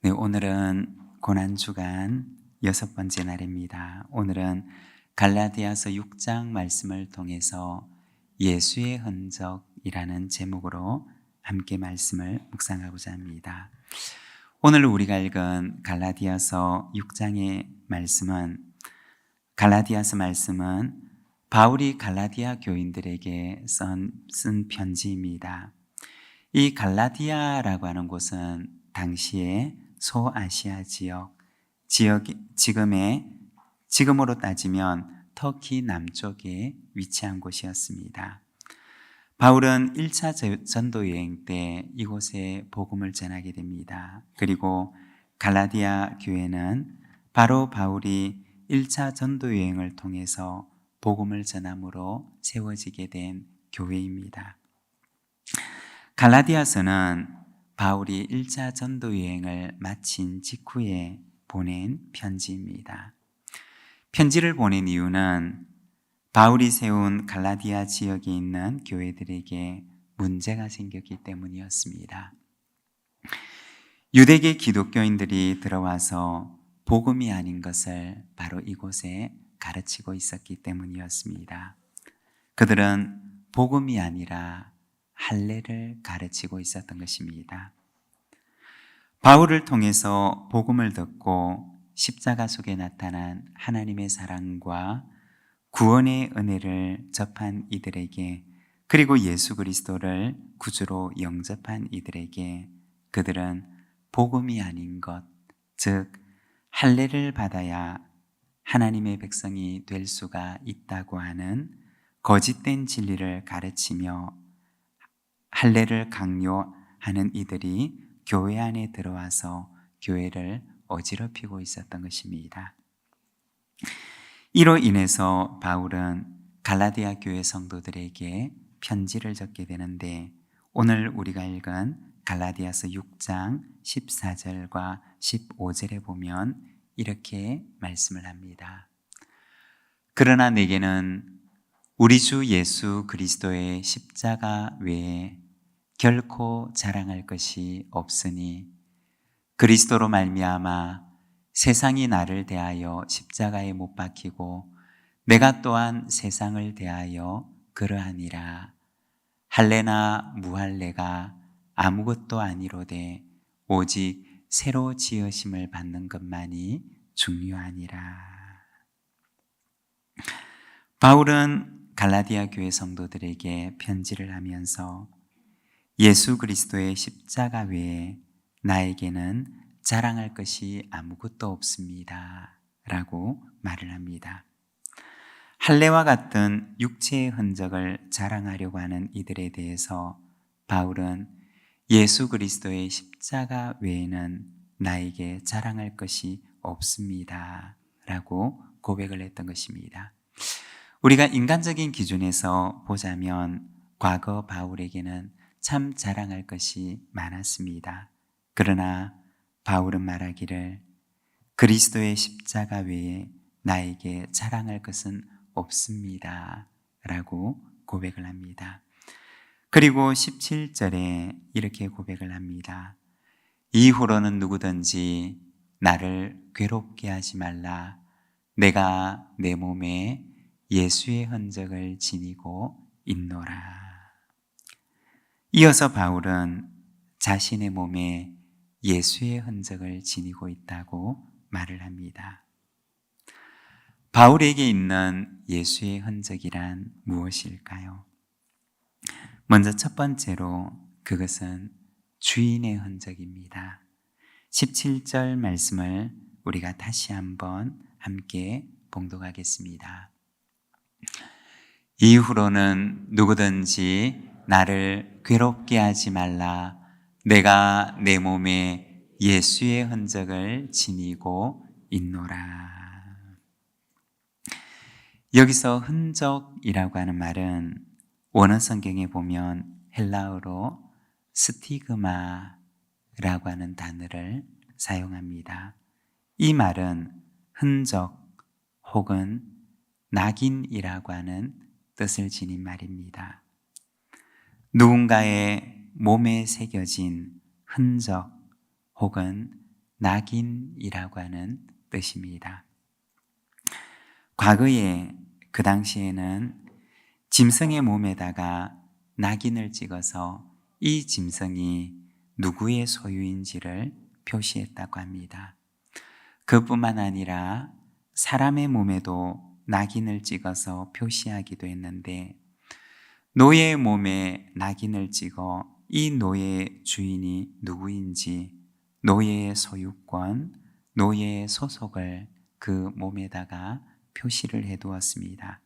네, 오늘은 고난주간 6번째 날입니다. 오늘은 갈라디아서 6장 말씀을 통해서 예수의 흔적이라는 제목으로 함께 말씀을 묵상하고자 합니다. 오늘 우리가 읽은 갈라디아서 6장의 말씀은 바울이 갈라디아 교인들에게 쓴 편지입니다. 이 갈라디아라고 하는 곳은 당시에 소아시아 지금으로 따지면 터키 남쪽에 위치한 곳이었습니다. 바울은 1차 전도 여행 때 이곳에 복음을 전하게 됩니다. 그리고 갈라디아 교회는 바로 바울이 1차 전도 여행을 통해서 복음을 전함으로 세워지게 된 교회입니다. 갈라디아서는 바울이 1차 전도 여행을 마친 직후에 보낸 편지입니다. 편지를 보낸 이유는 바울이 세운 갈라디아 지역에 있는 교회들에게 문제가 생겼기 때문이었습니다. 유대계 기독교인들이 들어와서 복음이 아닌 것을 바로 이곳에 가르치고 있었기 때문이었습니다. 그들은 복음이 아니라 할례를 가르치고 있었던 것입니다. 바울을 통해서 복음을 듣고 십자가 속에 나타난 하나님의 사랑과 구원의 은혜를 접한 이들에게, 그리고 예수 그리스도를 구주로 영접한 이들에게 그들은 복음이 아닌 것, 즉 할례를 받아야 하나님의 백성이 될 수가 있다고 하는 거짓된 진리를 가르치며 할례를 강요하는 이들이 교회 안에 들어와서 교회를 어지럽히고 있었던 것입니다. 이로 인해서 바울은 갈라디아 교회 성도들에게 편지를 적게 되는데, 오늘 우리가 읽은 갈라디아서 6장 14절과 15절에 보면 이렇게 말씀을 합니다. 그러나 내게는 우리 주 예수 그리스도의 십자가 외에 결코 자랑할 것이 없으니 그리스도로 말미암아 세상이 나를 대하여 십자가에 못 박히고 내가 또한 세상을 대하여 그러하니라. 할례나 무할례가 아무것도 아니로되 오직 새로 지으심을 받는 것만이 중요하니라. 바울은 갈라디아 교회 성도들에게 편지를 하면서 예수 그리스도의 십자가 외에 나에게는 자랑할 것이 아무것도 없습니다 라고 말을 합니다. 할례와 같은 육체의 흔적을 자랑하려고 하는 이들에 대해서 바울은 예수 그리스도의 십자가 외에는 나에게 자랑할 것이 없습니다 라고 고백을 했던 것입니다. 우리가 인간적인 기준에서 보자면 과거 바울에게는 참 자랑할 것이 많았습니다. 그러나 바울은 말하기를 그리스도의 십자가 외에 나에게 자랑할 것은 없습니다 라고 고백을 합니다. 그리고 17절에 이렇게 고백을 합니다. 이후로는 누구든지 나를 괴롭게 하지 말라. 내가 내 몸에 예수의 흔적을 지니고 있노라. 이어서 바울은 자신의 몸에 예수의 흔적을 지니고 있다고 말을 합니다. 바울에게 있는 예수의 흔적이란 무엇일까요? 먼저 첫 번째로 그것은 주인의 흔적입니다. 17절 말씀을 우리가 다시 한번 함께 봉독하겠습니다. 이후로는 누구든지 나를 괴롭게 하지 말라. 내가 내 몸에 예수의 흔적을 지니고 있노라. 여기서 흔적이라고 하는 말은 원어 성경에 보면 헬라어로 스티그마라고 하는 단어를 사용합니다. 이 말은 흔적 혹은 낙인이라고 하는 뜻을 지닌 말입니다. 누군가의 몸에 새겨진 흔적 혹은 낙인이라고 하는 뜻입니다. 과거에 그 당시에는 짐승의 몸에다가 낙인을 찍어서 이 짐승이 누구의 소유인지를 표시했다고 합니다. 그뿐만 아니라 사람의 몸에도 낙인을 찍어서 표시하기도 했는데, 노예의 몸에 낙인을 찍어 이 노예의 주인이 누구인지, 노예의 소유권, 노예의 소속을 그 몸에다가 표시를 해두었습니다.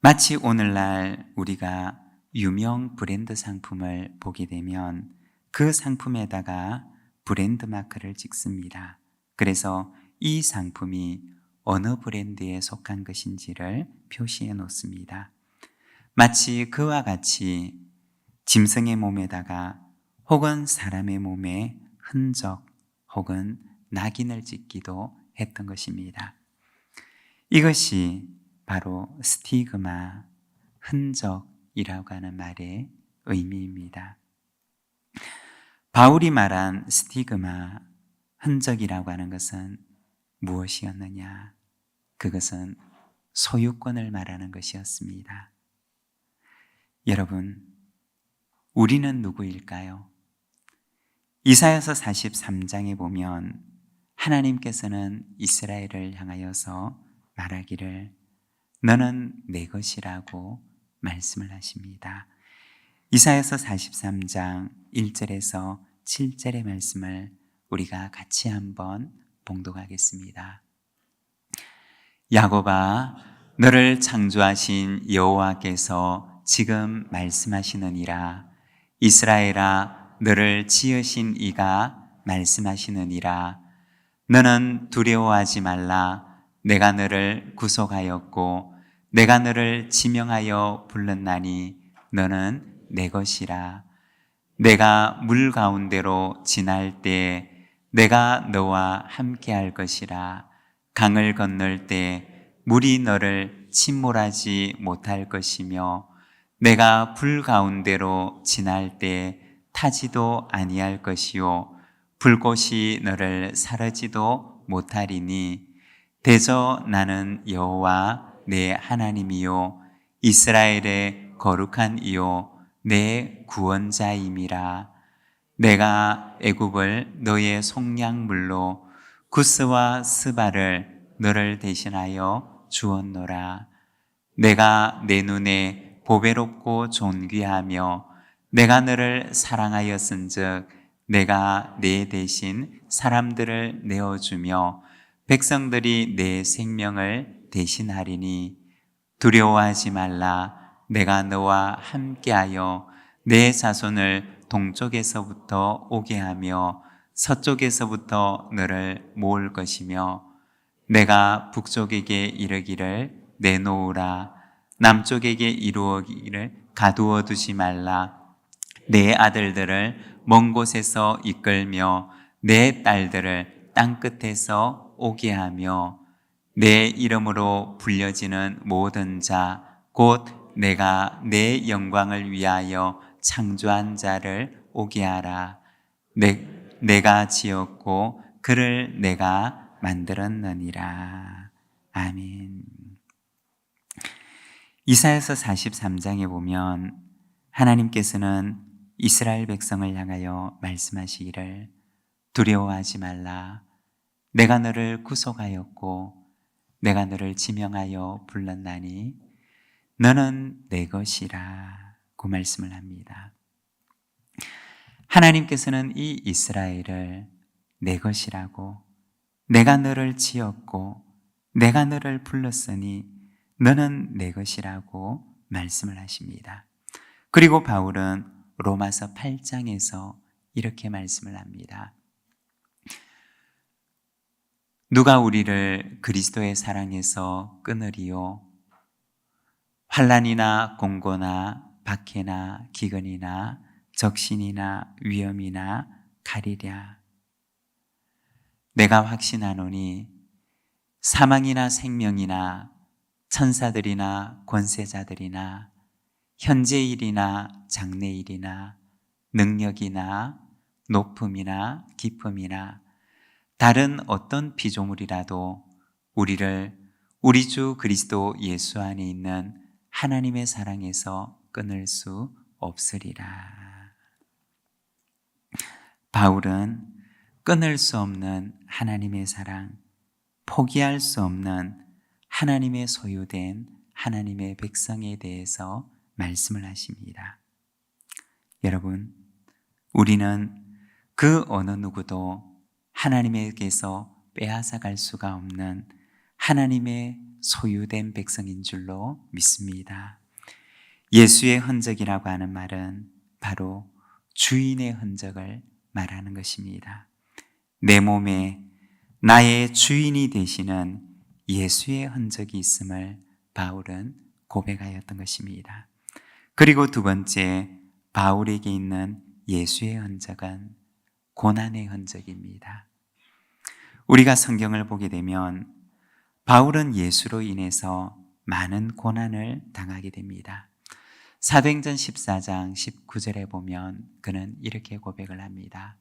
마치 오늘날 우리가 유명 브랜드 상품을 보게 되면 그 상품에다가 브랜드 마크를 찍습니다. 그래서 이 상품이 어느 브랜드에 속한 것인지를 표시해 놓습니다. 마치 그와 같이 짐승의 몸에다가 혹은 사람의 몸에 흔적 혹은 낙인을 찍기도 했던 것입니다. 이것이 바로 스티그마, 흔적이라고 하는 말의 의미입니다. 바울이 말한 스티그마, 흔적이라고 하는 것은 무엇이었느냐? 그것은 소유권을 말하는 것이었습니다. 여러분, 우리는 누구일까요? 이사야서 43장에 보면 하나님께서는 이스라엘을 향하여서 말하기를 너는 내 것이라고 말씀을 하십니다. 이사야서 43장 1절에서 7절의 말씀을 우리가 같이 한번 봉독하겠습니다. 야곱아, 너를 창조하신 여호와께서 지금 말씀하시느니라. 이스라엘아, 너를 지으신 이가 말씀하시느니라. 너는 두려워하지 말라. 내가 너를 구속하였고 내가 너를 지명하여 불렀나니 너는 내 것이라. 내가 물 가운데로 지날 때 내가 너와 함께할 것이라. 강을 건널 때 물이 너를 침몰하지 못할 것이며 내가 불 가운데로 지날 때 타지도 아니할 것이요 불꽃이 너를 사르지도 못하리니 대저 나는 여호와 내 하나님이요 이스라엘의 거룩한 이요 내 구원자임이라. 내가 애굽을 너의 속량물로 구스와 스바를 너를 대신하여 주었노라. 내가 내 눈에 보배롭고 존귀하며 내가 너를 사랑하였은즉 내가 내 대신 사람들을 내어주며 백성들이 내 생명을 대신하리니 두려워하지 말라. 내가 너와 함께하여 내 자손을 동쪽에서부터 오게 하며 서쪽에서부터 너를 모을 것이며 내가 북쪽에게 이르기를 내놓으라. 남쪽에게 이루어기를 가두어 두지 말라. 내 아들들을 먼 곳에서 이끌며 내 딸들을 땅끝에서 오게 하며 내 이름으로 불려지는 모든 자 곧 내가 내 영광을 위하여 창조한 자를 오게 하라. 내가 지었고 그를 내가 만들었느니라. 아멘. 이사야서 43장에 보면 하나님께서는 이스라엘 백성을 향하여 말씀하시기를 두려워하지 말라. 내가 너를 구속하였고 내가 너를 지명하여 불렀나니 너는 내 것이라 고 말씀을 합니다. 하나님께서는 이 이스라엘을 내 것이라고, 내가 너를 지었고 내가 너를 불렀으니 너는 내 것이라고 말씀을 하십니다. 그리고 바울은 로마서 8장에서 이렇게 말씀을 합니다. 누가 우리를 그리스도의 사랑에서 끊으리요? 환난이나 공고나 박해나 기근이나 적신이나 위험이나 가리랴. 내가 확신하노니 사망이나 생명이나 천사들이나 권세자들이나 현재일이나 장래일이나 능력이나 높음이나 깊음이나 다른 어떤 피조물이라도 우리를 우리 주 그리스도 예수 안에 있는 하나님의 사랑에서 끊을 수 없으리라. 바울은 끊을 수 없는 하나님의 사랑, 포기할 수 없는 하나님의 소유된 하나님의 백성에 대해서 말씀을 하십니다. 여러분, 우리는 그 어느 누구도 하나님에게서 빼앗아 갈 수가 없는 하나님의 소유된 백성인 줄로 믿습니다. 예수의 흔적이라고 하는 말은 바로 주인의 흔적을 말하는 것입니다. 내 몸에 나의 주인이 되시는 예수의 흔적이 있음을 바울은 고백하였던 것입니다. 그리고 두 번째, 바울에게 있는 예수의 흔적은 고난의 흔적입니다. 우리가 성경을 보게 되면 바울은 예수로 인해서 많은 고난을 당하게 됩니다. 사도행전 14장 19절에 보면 그는 이렇게 고백을 합니다.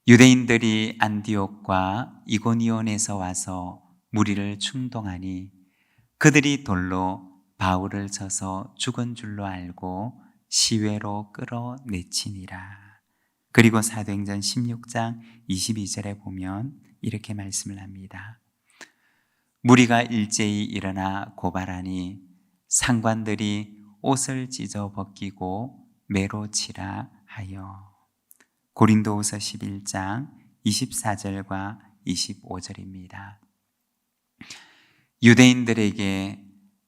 유대인들이 안디옥과 이고니온에서 와서 무리를 충동하니 그들이 돌로 바울을 쳐서 죽은 줄로 알고 시외로 끌어내치니라. 그리고 사도행전 16장 22절에 보면 이렇게 말씀을 합니다. 무리가 일제히 일어나 고발하니 상관들이 옷을 찢어 벗기고 매로 치라 하여. 고린도후서 11장 24절과 25절입니다. 유대인들에게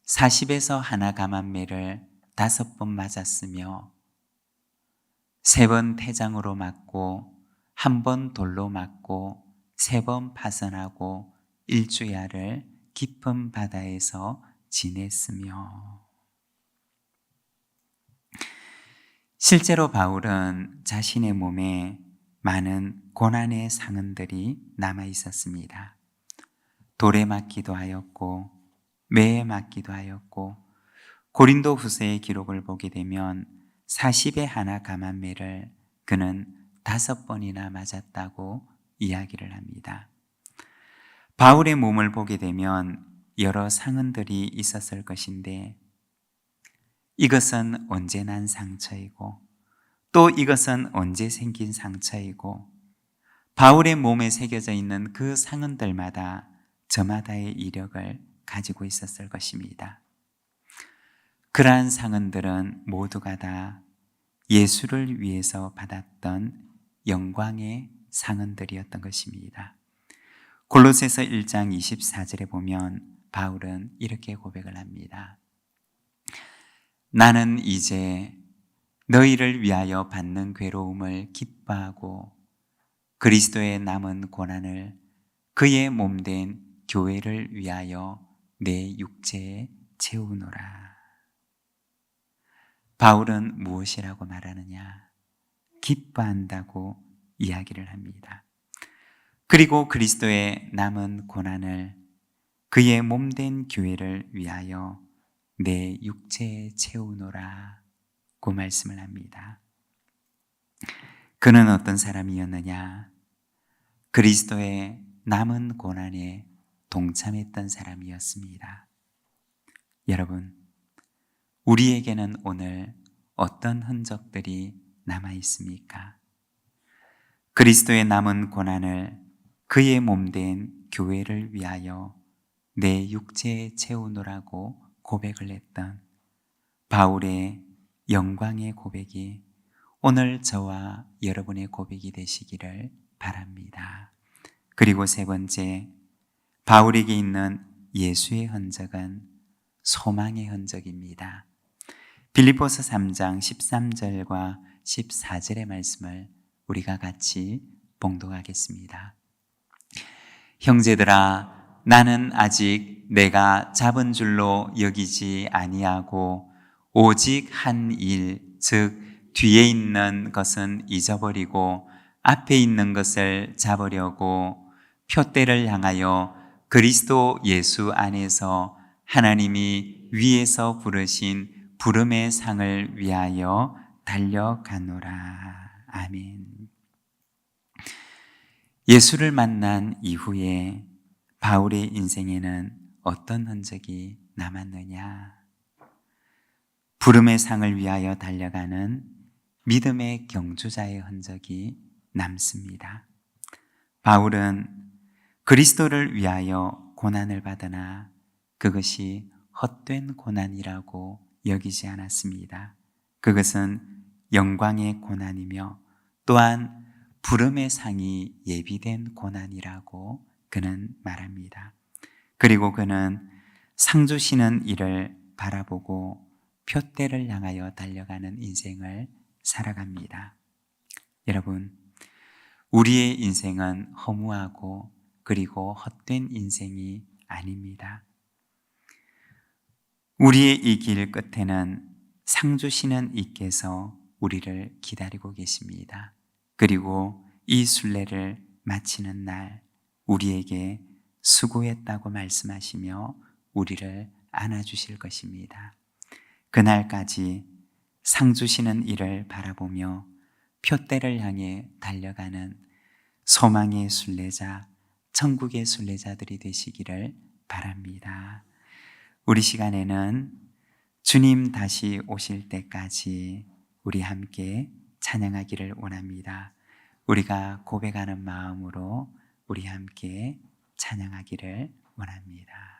40에서 하나 감한매를 5번 맞았으며 3번 태장으로 맞고 1번 돌로 맞고 3번 파선하고 일주야를 깊은 바다에서 지냈으며. 실제로 바울은 자신의 몸에 많은 고난의 상흔들이 남아 있었습니다. 돌에 맞기도 하였고 매에 맞기도 하였고 고린도 후서의 기록을 보게 되면 40에 하나 감한매를 그는 5번이나 맞았다고 이야기를 합니다. 바울의 몸을 보게 되면 여러 상흔들이 있었을 것인데 이것은 언제 난 상처이고 또 이것은 언제 생긴 상처이고 바울의 몸에 새겨져 있는 그 상흔들마다 저마다의 이력을 가지고 있었을 것입니다. 그러한 상흔들은 모두가 다 예수를 위해서 받았던 영광의 상흔들이었던 것입니다. 골로새서 1장 24절에 보면 바울은 이렇게 고백을 합니다. 나는 이제 너희를 위하여 받는 괴로움을 기뻐하고 그리스도의 남은 고난을 그의 몸된 교회를 위하여 내 육체에 채우노라. 바울은 무엇이라고 말하느냐? 기뻐한다고 이야기를 합니다. 그리고 그리스도의 남은 고난을 그의 몸된 교회를 위하여 내 육체에 채우노라 고 말씀을 합니다. 그는 어떤 사람이었느냐? 그리스도의 남은 고난에 동참했던 사람이었습니다. 여러분, 우리에게는 오늘 어떤 흔적들이 남아 있습니까? 그리스도의 남은 고난을 그의 몸된 교회를 위하여 내 육체에 채우노라고 고백을 했던 바울의 영광의 고백이 오늘 저와 여러분의 고백이 되시기를 바랍니다. 그리고 세 번째, 바울에게 있는 예수의 흔적은 소망의 흔적입니다. 빌립보서 3장 13절과 14절의 말씀을 우리가 같이 봉독하겠습니다. 형제들아, 나는 아직 내가 잡은 줄로 여기지 아니하고 오직 한 일, 즉 뒤에 있는 것은 잊어버리고 앞에 있는 것을 잡으려고 표대를 향하여 그리스도 예수 안에서 하나님이 위에서 부르신 부름의 상을 위하여 달려가노라. 아멘. 예수를 만난 이후에 바울의 인생에는 어떤 흔적이 남았느냐? 부름의 상을 위하여 달려가는 믿음의 경주자의 흔적이 남습니다. 바울은 그리스도를 위하여 고난을 받으나 그것이 헛된 고난이라고 여기지 않았습니다. 그것은 영광의 고난이며 또한 부름의 상이 예비된 고난이라고 그는 말합니다. 그리고 그는 상 주시는 이를 바라보고 표대를 향하여 달려가는 인생을 살아갑니다. 여러분, 우리의 인생은 허무하고 그리고 헛된 인생이 아닙니다. 우리의 이 길 끝에는 상 주시는 이께서 우리를 기다리고 계십니다. 그리고 이 순례를 마치는 날 우리에게 수고했다고 말씀하시며 우리를 안아주실 것입니다. 그날까지 상 주시는 이를 바라보며 표대를 향해 달려가는 소망의 순례자, 천국의 순례자들이 되시기를 바랍니다. 우리 시간에는 주님 다시 오실 때까지 우리 함께 찬양하기를 원합니다. 우리가 고백하는 마음으로 우리 함께 찬양하기를 원합니다.